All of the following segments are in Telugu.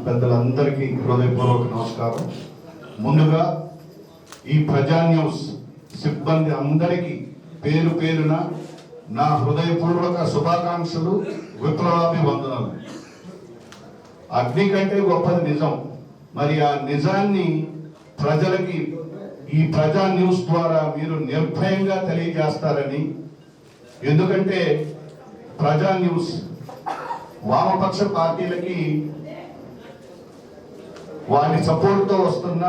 పెద్దలందరికీ హృదయపూర్వక నమస్కారం. ముందుగా ఈ ప్రజా న్యూస్ సిబ్బంది అందరికీ పేరు పేరున నా హృదయపూర్వక శుభాకాంక్షలు, విప్లవాభివందనాలు. అగ్ని కంటే గొప్పది నిజం. మరి ఆ నిజాన్ని ప్రజలకి ఈ ప్రజా న్యూస్ ద్వారా మీరు నిర్భయంగా తెలియజేస్తారని, ఎందుకంటే ప్రజా న్యూస్ వామపక్ష పార్టీలకి వారి సపోర్ట్తో వస్తున్న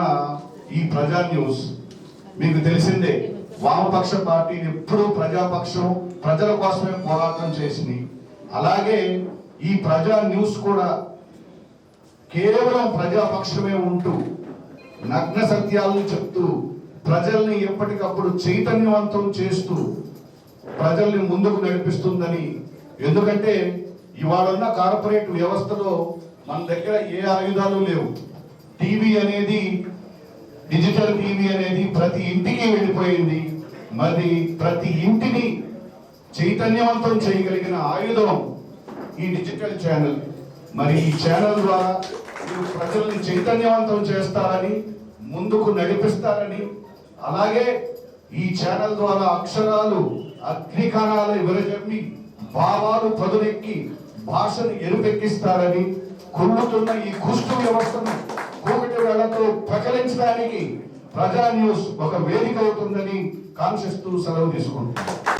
ఈ ప్రజా న్యూస్ మీకు తెలిసిందే. వామపక్ష పార్టీలు ఎప్పుడూ ప్రజాపక్షం, ప్రజల కోసమే పోరాటం చేసింది. అలాగే ఈ ప్రజా న్యూస్ కూడా కేవలం ప్రజాపక్షమే ఉంటూ నగ్న సత్యాలను చెప్తూ ప్రజల్ని ఎప్పటికప్పుడు చైతన్యవంతం చేస్తూ ప్రజల్ని ముందుకు నడిపిస్తుందని. ఎందుకంటే ఇవాళ ఉన్న కార్పొరేట్ వ్యవస్థలో మన దగ్గర ఏ ఆయుధాలు లేవు. టీవీ అనేది, డిజిటల్ టీవీ అనేది ప్రతి ఇంటికి వెళ్ళిపోయింది. మరి ప్రతి ఇంటిని చైతన్యవంతం చేయగలిగిన ఆయుధం ఈ డిజిటల్ ఛానల్. మరి ఈ ఛానల్ ద్వారా మీరు ప్రజల్ని చైతన్యవంతం చేస్తారని, ముందుకు నడిపిస్తారని, అలాగే ఈ ఛానల్ ద్వారా అక్షరాలు అగ్నికణాలు విరజమ్మి భావాలు పదునెక్కి భాషను ఎరుపెక్కిస్తారని, కొల్లుతున్న ఈ కుష్టు వ్యవస్థను కూకటి వేళ్లతో ప్రకటించడానికి ప్రజా న్యూస్ ఒక వేదిక అవుతుందని కాంక్షిస్తూ సెలవు తీసుకుంటున్నాను.